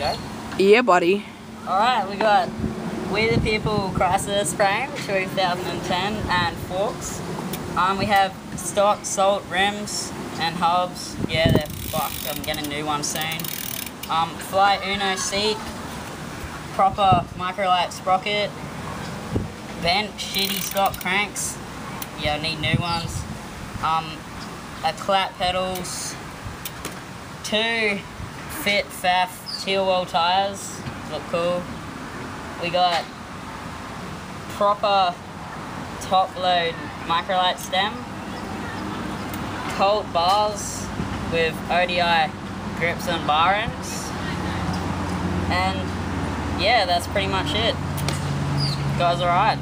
go? Yeah, buddy. Alright, we got We the People Crisis frame 2010 and forks. We have stock salt rims and hubs. Yeah, they're fucked. I'm getting new ones soon. Fly Uno seat. Proper microlight sprocket. Bent shitty stock cranks. Yeah, I need new ones. A clap pedals. 2 fit faff teal wall tires. Look cool. We got proper top load microlight stem. Colt bars with ODI grips and bar ends. And yeah, that's pretty much it. Guys, alright.